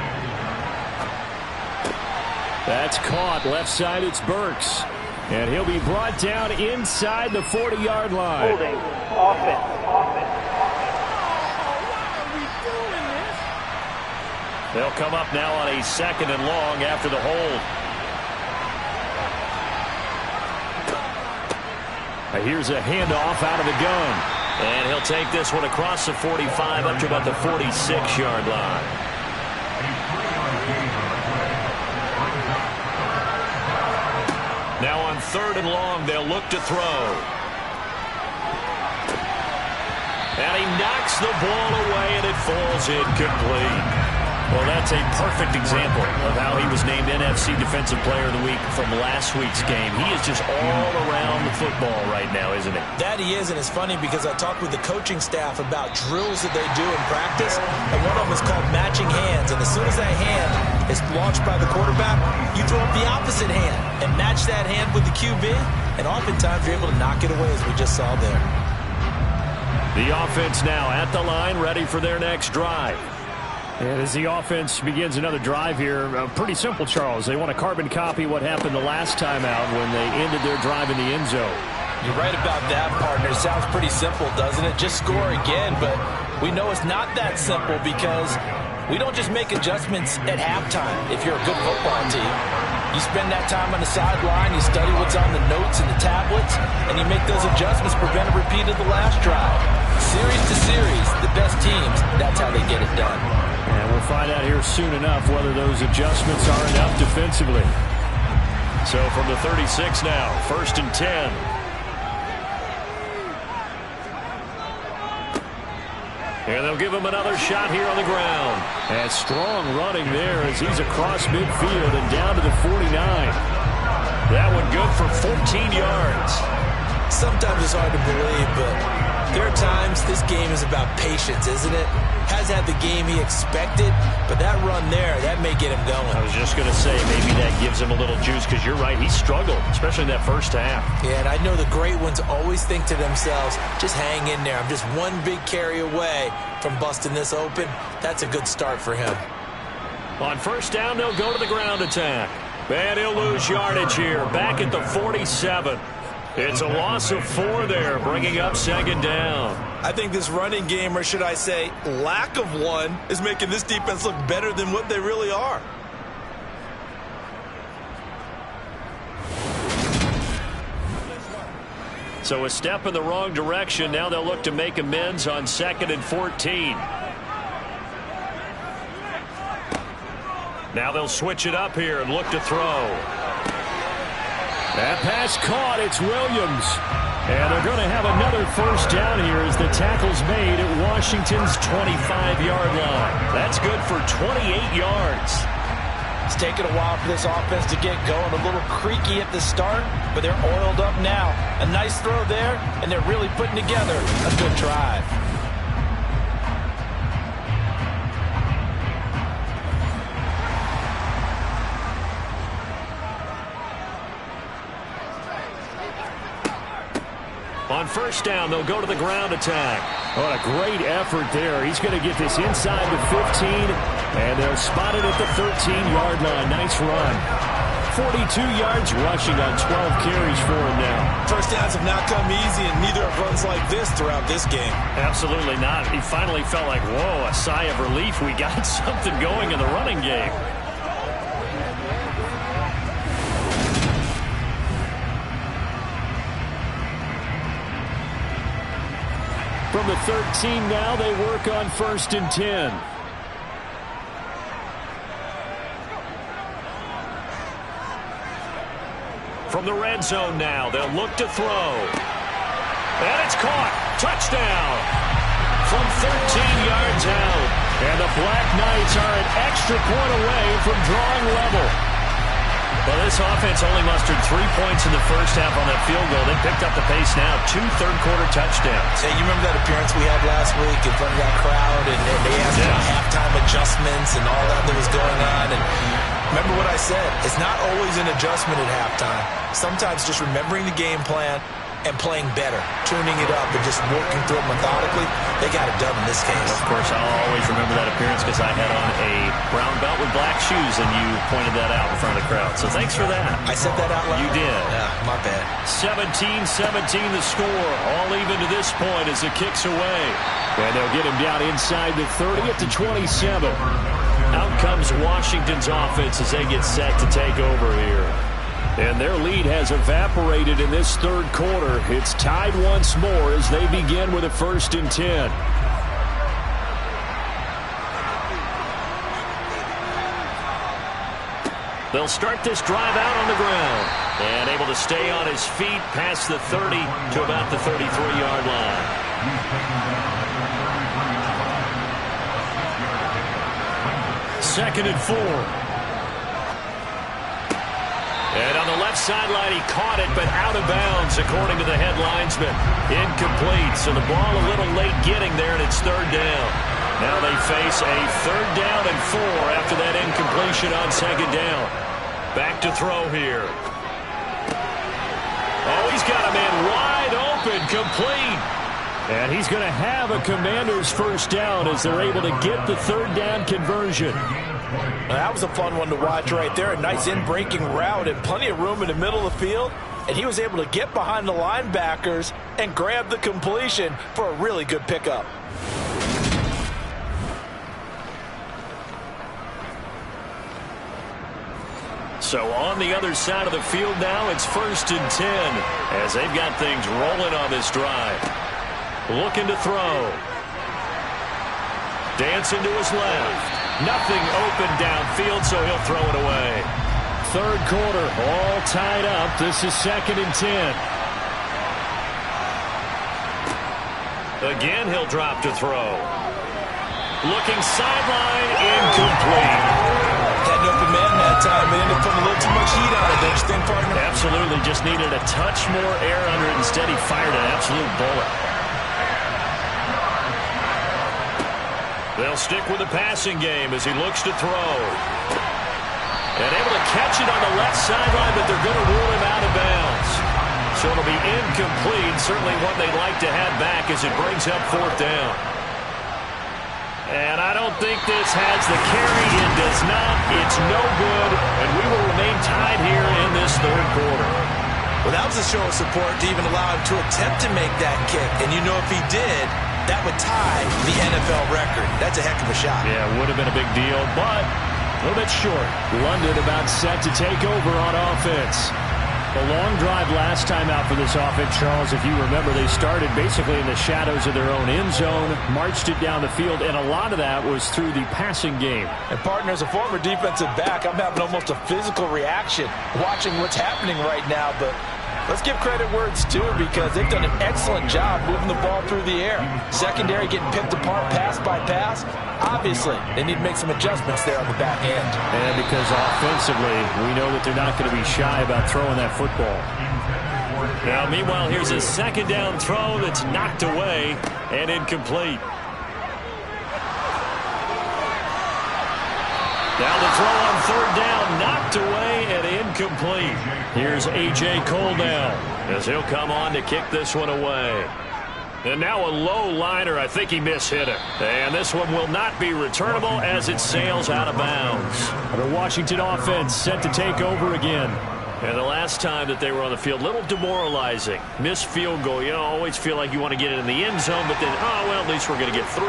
That's caught. Left side, it's Burks. And he'll be brought down inside the 40-yard line. Holding. Offense. They'll come up now on a 2nd and long after the hold. Here's a handoff out of the gun. And he'll take this one across the 45 up to about the 46-yard line. Now on 3rd and long, they'll look to throw. And he knocks the ball away, and it falls incomplete. Well, that's a perfect example of how he was named NFC Defensive Player of the Week from last week's game. He is just all around the football right now, isn't he? That he is, and it's funny because I talked with the coaching staff about drills that they do in practice, and one of them is called matching hands. And as soon as that hand is launched by the quarterback, you throw up the opposite hand and match that hand with the QB, and oftentimes you're able to knock it away, as we just saw there. The offense now at the line, ready for their next drive. And as the offense begins another drive here, pretty simple, Charles. They want to carbon copy what happened the last time out when they ended their drive in the end zone. You're right about that, partner. It sounds pretty simple, doesn't it? Just score again, but we know it's not that simple because we don't just make adjustments at halftime if you're a good football team. You spend that time on the sideline, you study what's on the notes and the tablets, and you make those adjustments, prevent a repeat of the last drive. Series to series, the best teams, that's how they get it done. And we'll find out here soon enough whether those adjustments are enough defensively. So from the 36 now, 1st and 10. And they'll give him another shot here on the ground. And strong running there as he's across midfield and down to the 49. That one good for 14 yards. Sometimes it's hard to believe, but there are times this game is about patience, isn't it? Has had the game he expected, but that run there, that may get him going. I was just going to say, maybe that gives him a little juice, because you're right, he struggled, especially in that first half. Yeah, and I know the great ones always think to themselves, just hang in there. I'm just one big carry away from busting this open. That's a good start for him. On 1st down, they'll go to the ground attack. And he'll lose yardage here, back at the 47. It's a loss of 4 there, bringing up 2nd down. I think this running game, or should I say lack of one, is making this defense look better than what they really are. So a step in the wrong direction. Now they'll look to make amends on 2nd and 14. Now they'll switch it up here and look to throw. That pass caught. It's Williams. And they're going to have another 1st down here as the tackle's made at Washington's 25-yard line. That's good for 28 yards. It's taken a while for this offense to get going. A little creaky at the start, but they're oiled up now. A nice throw there, and they're really putting together a good drive. On 1st down, they'll go to the ground attack. What a great effort there. He's going to get this inside the 15, and they'll spot it at the 13-yard line. Nice run. 42 yards rushing on 12 carries for him now. 1st downs have not come easy, and neither have runs like this throughout this game. Absolutely not. He finally felt like, whoa, a sigh of relief. We got something going in the running game. From the 13 now, they work on 1st and 10. From the red zone now, they'll look to throw. And it's caught. Touchdown. From 13 yards out. And the BlackKnights are an extra point away from drawing level. Well, this offense only mustered 3 points in the first half on that field goal. They picked up the pace now. 2 third-quarter touchdowns. Hey, you remember that appearance we had last week in front of that crowd, and they asked about halftime adjustments and all that was going on. And remember what I said. It's not always an adjustment at halftime. Sometimes just remembering the game plan and playing better, tuning it up and just working through it methodically. They got it done in this case. Of course, I'll always remember that appearance because I had on a brown belt with black shoes, and you pointed that out in front of the crowd. So thanks for that. I said that out loud? You did. Yeah, my bad. 17-17 the score. All even to this point as it kicks away. And they'll get him down inside the 30 at the 27. Out comes Washington's offense as they get set to take over here. And their lead has evaporated in this third quarter. It's tied once more as they begin with a 1st and 10. They'll start this drive out on the ground. And able to stay on his feet past the 30 to about the 33-yard line. 2nd and 4. And on the left sideline, he caught it, but out of bounds, according to the head linesman. Incomplete, so the ball a little late getting there, and it's 3rd down. Now they face a 3rd down and 4 after that incompletion on 2nd down. Back to throw here. Oh, he's got a man wide open, complete. And he's going to have a Commander's 1st down as they're able to get the 3rd down conversion. That was a fun one to watch right there. A nice in-breaking route and plenty of room in the middle of the field. And he was able to get behind the linebackers and grab the completion for a really good pickup. So on the other side of the field now, it's 1st and 10 as they've got things rolling on this drive. Looking to throw. Dancing to his left. Nothing open downfield, so he'll throw it away. 3rd quarter, all tied up. This is 2nd and 10. Again, he'll drop to throw. Looking sideline, incomplete. Had an open man that time, but ended up putting a little too much heat on it, don't you think, partner? Absolutely, just needed a touch more air under it. Instead, he fired an absolute bullet. They'll stick with the passing game as he looks to throw. And able to catch it on the left sideline, but they're going to rule him out of bounds. So it'll be incomplete. Certainly one they'd like to have back as it brings up 4th down. And I don't think this has the carry. It does not. It's no good. And we will remain tied here in this 3rd quarter. Well, that was a show of support to even allow him to attempt to make that kick. And you know if he did, that would tie the NFL record. That's a heck of a shot. Yeah, it would have been a big deal, but a little bit short. London about set to take over on offense. A long drive last time out for this offense, Charles. If you remember, they started basically in the shadows of their own end zone, marched it down the field, and a lot of that was through the passing game. And, partner, as a former defensive back, I'm having almost a physical reaction watching what's happening right now, but let's give credit where it's due because they've done an excellent job moving the ball through the air. Secondary getting picked apart pass by pass. Obviously, they need to make some adjustments there on the back end. And because offensively, we know that they're not going to be shy about throwing that football. Now, meanwhile, here's a 2nd down throw that's knocked away and incomplete. Now the throw on 3rd down, knocked away and incomplete. Here's A.J. Cole now as he'll come on to kick this one away. And now a low liner. I think he mishit it. And this one will not be returnable as it sails out of bounds. The Washington offense set to take over again. And the last time that they were on the field, a little demoralizing. Missed field goal. You know, always feel like you want to get it in the end zone, but then, oh, well, at least we're going to get 3.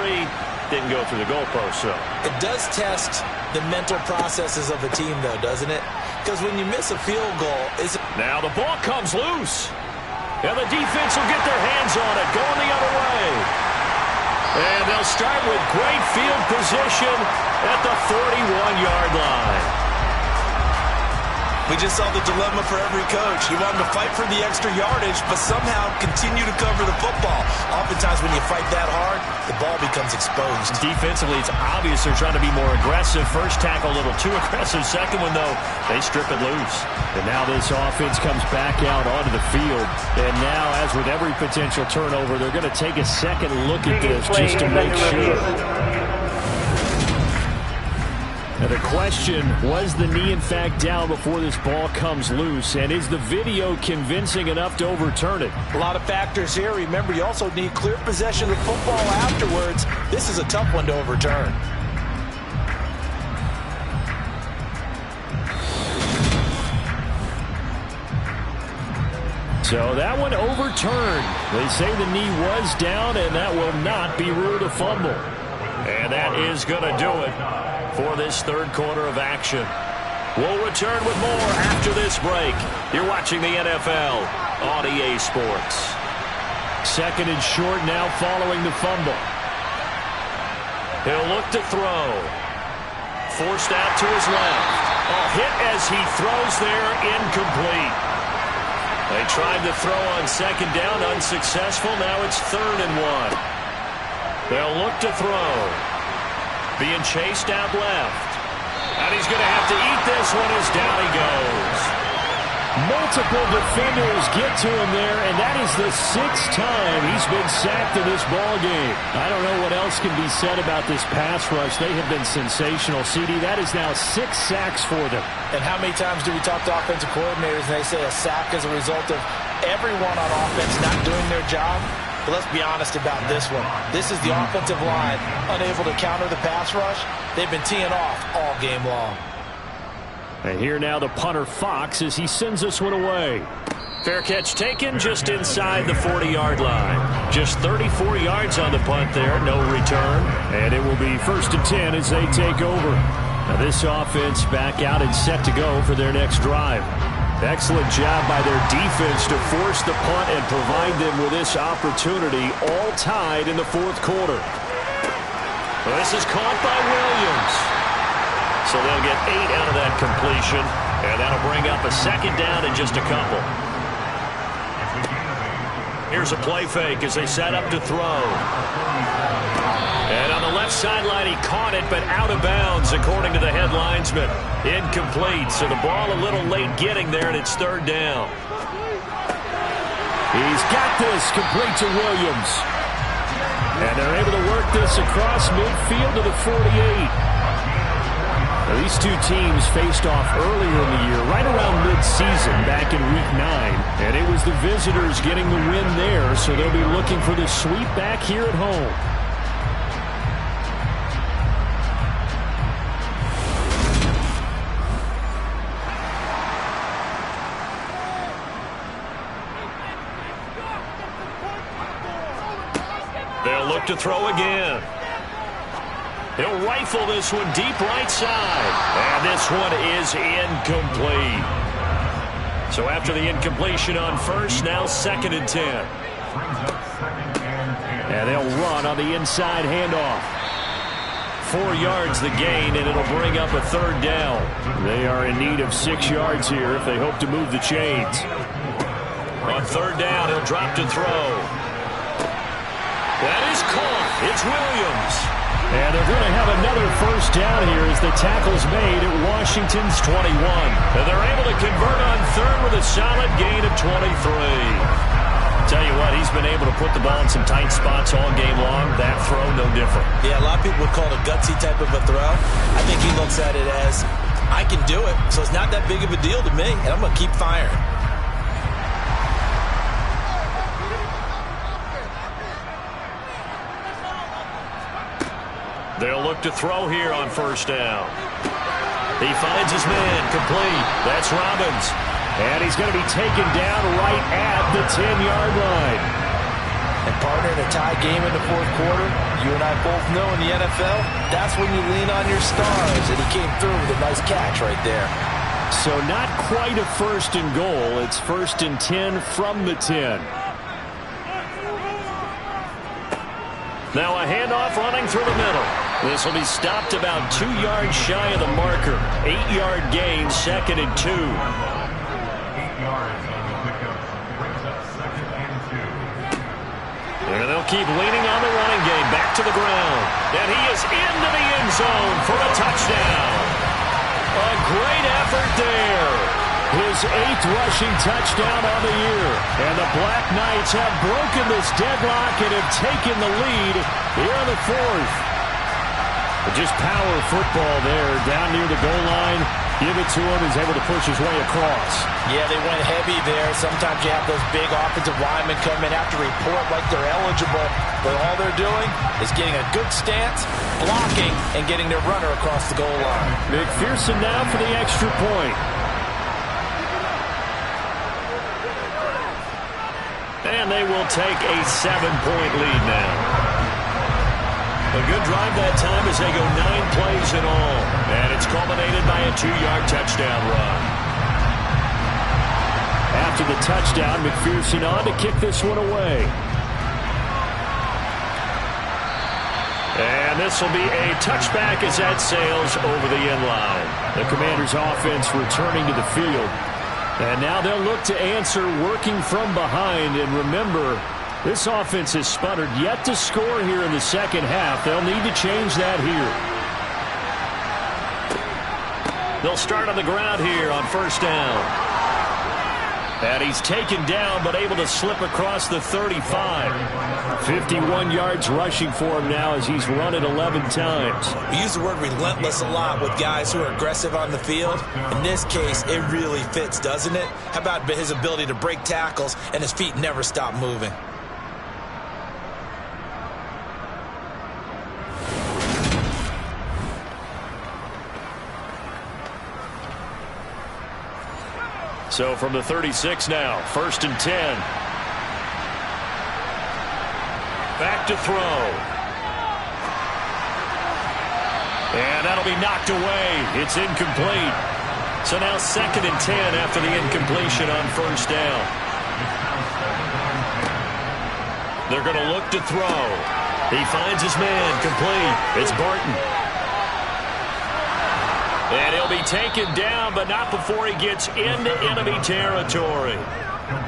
Didn't go through the goalpost, so. It does test the mental processes of a team, though, doesn't it? Because when you miss a field goal, now the ball comes loose. And the defense will get their hands on it, going the other way. And they'll start with great field position at the 41-yard line. We just saw the dilemma for every coach. You want them to fight for the extra yardage, but somehow continue to cover the football. Oftentimes when you fight that hard, the ball becomes exposed. Defensively, it's obvious they're trying to be more aggressive. First tackle a little too aggressive. Second one, though, they strip it loose. And now this offense comes back out onto the field. And now, as with every potential turnover, they're going to take a second look at this just to make sure. And the question, was the knee in fact down before this ball comes loose? And is the video convincing enough to overturn it? A lot of factors here. Remember, you also need clear possession of the football afterwards. This is a tough one to overturn. So that one overturned. They say the knee was down, and that will not be ruled a fumble. And that is going to do it for this third quarter of action. We'll return with more after this break. You're watching the NFL on EA Sports. Second and short now following the fumble. He'll look to throw. Forced out to his left. A hit as he throws there, incomplete. They tried to throw on second down, unsuccessful. Now it's 3rd and 1. They'll look to throw. Being chased out left. And he's going to have to eat this one as down he goes. Multiple defenders get to him there, and that is the 6th time he's been sacked in this ball game. I don't know what else can be said about this pass rush. They have been sensational. CD, that is now 6 sacks for them. And how many times do we talk to offensive coordinators and they say a sack as a result of everyone on offense not doing their job? But let's be honest about this one. This is the offensive line unable to counter the pass rush. They've been teeing off all game long. And here now the punter Fox as he sends this one away. Fair catch taken just inside the 40-yard line. Just 34 yards on the punt there, no return. And it will be 1st and 10 as they take over. Now this offense back out and set to go for their next drive. Excellent job by their defense to force the punt and provide them with this opportunity, all tied in the 4th quarter. Well, this is caught by Williams. So they'll get 8 out of that completion, and that'll bring up a 2nd down in just a couple. Here's a play fake as they set up to throw. And on the left sideline, he caught it, but out of bounds, according to the head linesman. Incomplete, so the ball a little late getting there, and it's 3rd down. He's got this complete to Williams. And they're able to work this across midfield to the 48. Now, these two teams faced off earlier in the year, right around mid-season, back in Week 9. And it was the visitors getting the win there, so they'll be looking for the sweep back here at home. They'll look to throw again. He'll rifle this one deep right side. And this one is incomplete. So after the incompletion on first, now 2nd and 10. And they'll run on the inside handoff. 4 yards the gain, and it'll bring up a 3rd down. They are in need of 6 yards here if they hope to move the chains. On 3rd down, he'll drop to throw. That is caught. It's Williams. And they're going to have another 1st down here as the tackle's made at Washington's 21. And they're able to convert on 3rd with a solid gain of 23. Tell you what, he's been able to put the ball in some tight spots all game long. That throw, no different. Yeah, a lot of people would call it a gutsy type of a throw. I think he looks at it as, I can do it, so it's not that big of a deal to me, and I'm going to keep firing. They'll look to throw here on 1st down. He finds his man, complete. That's Robbins. And he's going to be taken down right at the 10-yard line. And partner, in a tie game in the 4th quarter, you and I both know in the NFL, that's when you lean on your stars. And he came through with a nice catch right there. So not quite a 1st and goal. It's 1st and 10 from the 10. Now a handoff running through the middle. This will be stopped about 2 yards shy of the marker. 8-yard gain, 2nd and 2. 8 yards on the pickup. Brings up 2nd and 2. And they'll keep leaning on the running game. Back to the ground. And he is into the end zone for a touchdown. A great effort there. His 8th rushing touchdown on the year. And the BlackKnights have broken this deadlock and have taken the lead here in the 4th. Just power football there, down near the goal line. Give it to him. He's able to push his way across. Yeah, they went heavy there. Sometimes you have those big offensive linemen come in after report like they're eligible, but all they're doing is getting a good stance, blocking, and getting their runner across the goal line. McPherson now for the extra point. And they will take a 7-point lead now. A good drive that time as they go 9 plays in all. And it's culminated by a 2-yard touchdown run. After the touchdown, McPherson on to kick this one away. And this will be a touchback as that sails over the end line. The Commanders' offense returning to the field. And now they'll look to answer working from behind. And remember, this offense has sputtered yet to score here in the second half. They'll need to change that here. They'll start on the ground here on first down. And he's taken down but able to slip across the 35. 51 yards rushing for him now as he's run it 11 times. We use the word relentless a lot with guys who are aggressive on the field. In this case, it really fits, doesn't it? How about his ability to break tackles and his feet never stop moving? So from the 36 now, first and 10. Back to throw. And that'll be knocked away. It's incomplete. So now second and 10 after the incompletion on first down. They're going to look to throw. He finds his man complete. It's Barton. And he'll be taken down, but not before he gets into enemy territory.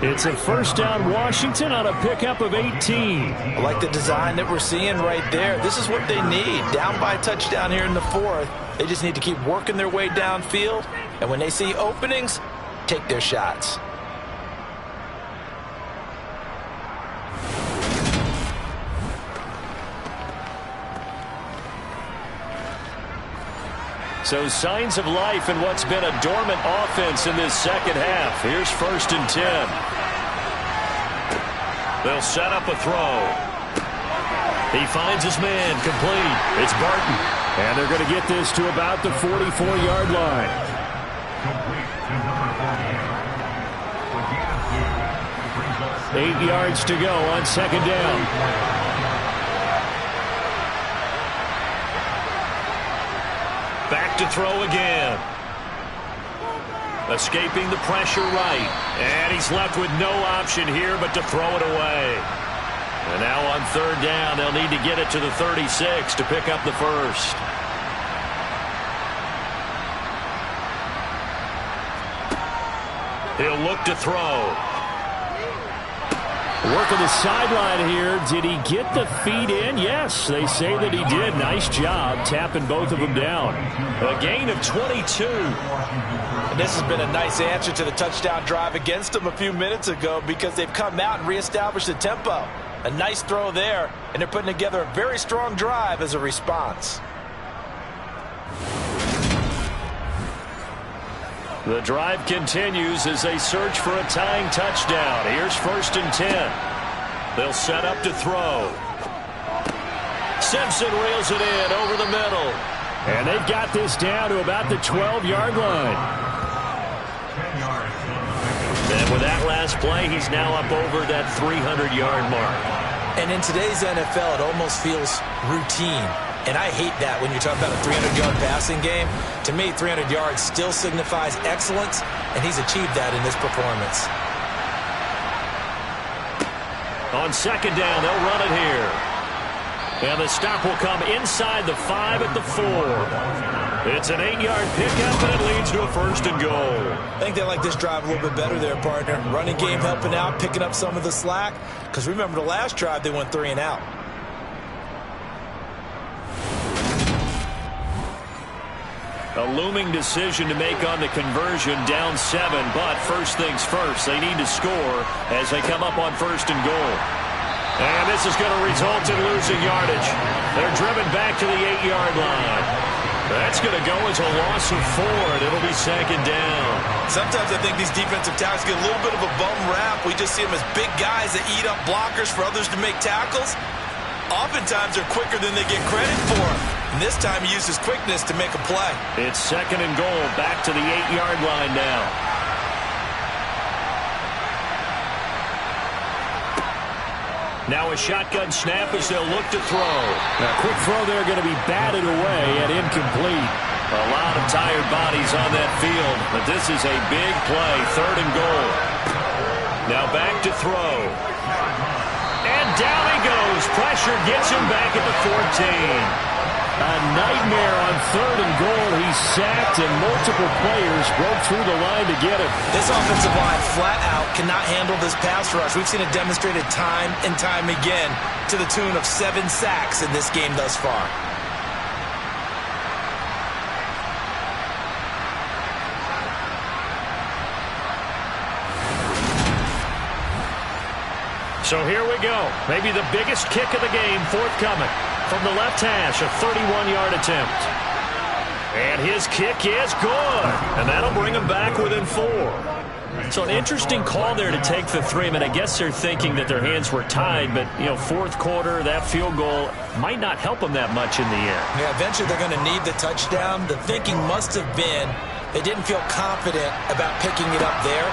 It's a first down Washington on a pickup of 18. I like the design that we're seeing right there. This is what they need. Down by a touchdown here in the fourth. They just need to keep working their way downfield. And when they see openings, take their shots. So signs of life in what's been a dormant offense in this second half. Here's first and 10. They'll set up a throw. He finds his man complete. It's Barton. And they're going to get this to about the 44-yard line. Complete to number 48. 8 yards to go on second down. Back to throw again. Escaping the pressure right. And he's left with no option here but to throw it away. And now on third down, they'll need to get it to the 36 to pick up the first. He'll look to throw. Working the sideline here. Did he get the feet in? Yes, they say that he did. Nice job tapping both of them down. A gain of 22. And this has been a nice answer to the touchdown drive against them a few minutes ago because they've come out and reestablished the tempo. A nice throw there, and they're putting together a very strong drive as a response. The drive continues as they search for a tying touchdown. Here's first and 10. They'll set up to throw. Simpson reels it in over the middle. And they've got this down to about the 12-yard line. 10 yards. And with that last play, he's now up over that 300-yard mark. And in today's NFL, it almost feels routine. And I hate that when you're talking about a 300-yard passing game. To me, 300 yards still signifies excellence, and he's achieved that in this performance. On second down, they'll run it here. And the stop will come inside the 5 at the 4. It's an 8-yard pickup, and it leads to a first and goal. I think they like this drive a little bit better there, partner. Running game helping out, picking up some of the slack. Because remember the last drive, they went 3 and out. A looming decision to make on the conversion, down 7, but first things first, they need to score as they come up on first and goal. And this is going to result in losing yardage. They're driven back to the 8-yard line. That's going to go as a loss of 4, and it'll be second down. Sometimes I think these defensive tackles get a little bit of a bum rap. We just see them as big guys that eat up blockers for others to make tackles. Oftentimes they're quicker than they get credit for. And this time he used his quickness to make a play. It's second and goal, back to the 8-yard line now. Now a shotgun snap as they'll look to throw. Now, quick throw there going to be batted away and incomplete. A lot of tired bodies on that field, but this is a big play, third and goal. Now back to throw. And down he goes. Pressure gets him back at the 14. A nightmare on third and goal. He's sacked, and multiple players broke through the line to get him. This offensive line flat out cannot handle this pass rush. We've seen it demonstrated time and time again to the tune of 7 sacks in this game thus far. So here we go. Maybe the biggest kick of the game forthcoming. From the left hash, a 31-yard attempt. And his kick is good. And that'll bring him back within 4. So an interesting call there to take the 3. I mean, I guess they're thinking that their hands were tied, but, you know, fourth quarter, that field goal might not help them that much in the end. Yeah, eventually they're going to need the touchdown. The thinking must have been they didn't feel confident about picking it up there,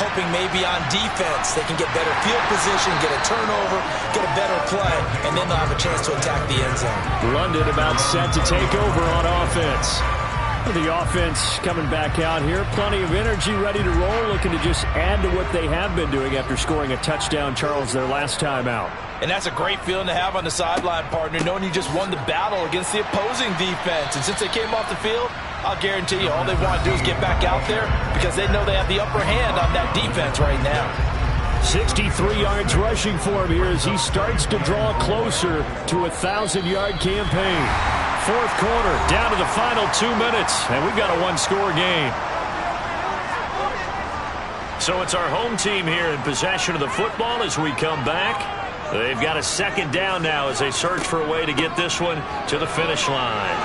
hoping maybe on defense they can get better field position, get a turnover, get a better play, and then they'll have a chance to attack the end zone. London about set to take over on offense. The offense coming back out here. Plenty of energy, ready to roll, looking to just add to what they have been doing after scoring a touchdown, Charles, their last time out. And that's a great feeling to have on the sideline, partner, knowing you just won the battle against the opposing defense. And since they came off the field, I'll guarantee you all they want to do is get back out there because they know they have the upper hand on that defense right now. 63 yards rushing for him here as he starts to draw closer to a 1,000-yard campaign. Fourth quarter, down to the final 2 minutes, and we've got a one-score game. So it's our home team here in possession of the football as we come back. They've got a second down now as they search for a way to get this one to the finish line.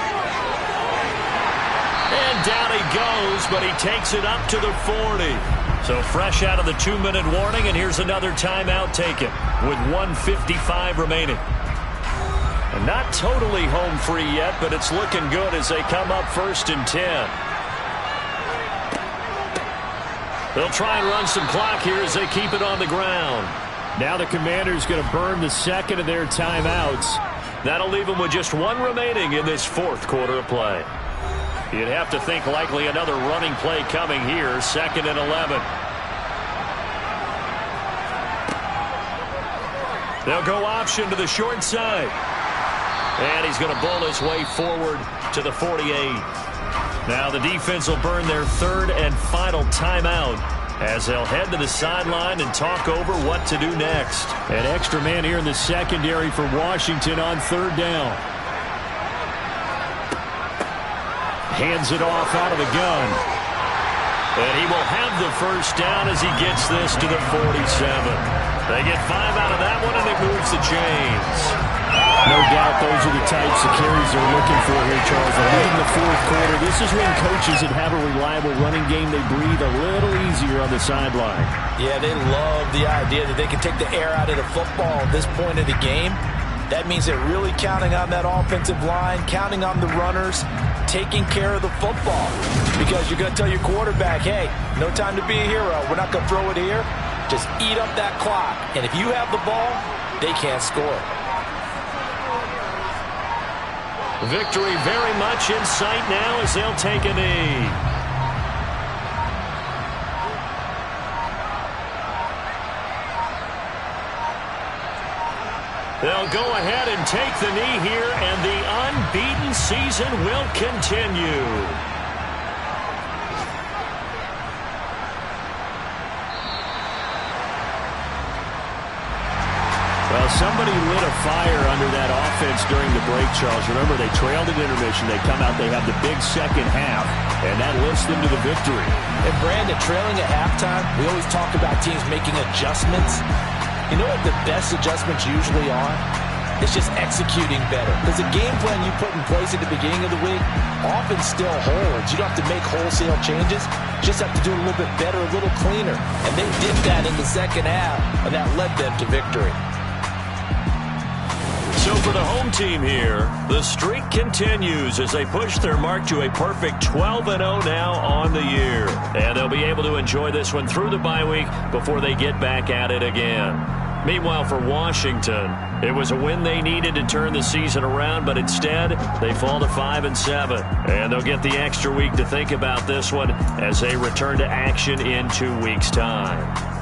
And down he goes, but he takes it up to the 40. So fresh out of the 2-minute warning, and here's another timeout taken with 1:55 remaining. And not totally home free yet, but it's looking good as they come up 1st and 10. They'll try and run some clock here as they keep it on the ground. Now the Commanders going to burn the second of their timeouts. That'll leave them with just 1 remaining in this fourth quarter of play. You'd have to think likely another running play coming here, 2nd and 11. They'll go option to the short side. And he's going to bowl his way forward to the 48. Now the defense will burn their 3rd and final timeout as they'll head to the sideline and talk over what to do next. An extra man here in the secondary for Washington on 3rd down. Hands it off out of the gun. And he will have the first down as he gets this to the 47. They get 5 out of that one, and it moves the chains. No doubt those are the types of carries they're looking for here, Charles. Leading the fourth quarter, this is when coaches that have a reliable running game, they breathe a little easier on the sideline. Yeah, they love the idea that they can take the air out of the football at this point of the game. That means they're really counting on that offensive line, counting on the runners, taking care of the football. Because you're going to tell your quarterback, hey, no time to be a hero. We're not going to throw it here. Just eat up that clock. And if you have the ball, they can't score. Victory very much in sight now as they'll take a knee. They'll go ahead and take the knee here, and the unbeaten season will continue. Well, somebody lit a fire under that offense during the break, Charles. Remember, they trailed at intermission. They come out, they have the big second half, and that lifts them to the victory. And Brandon, trailing at halftime, we always talk about teams making adjustments. You know what the best adjustments usually are? It's just executing better. Because the game plan you put in place at the beginning of the week often still holds. You don't have to make wholesale changes. You just have to do it a little bit better, a little cleaner. And they did that in the second half, and that led them to victory. So for the home team here, the streak continues as they push their mark to a perfect 12-0 now on the year. And they'll be able to enjoy this one through the bye week before they get back at it again. Meanwhile, for Washington, it was a win they needed to turn the season around, but instead they fall to 5-7. And they'll get the extra week to think about this one as they return to action in 2 weeks' time.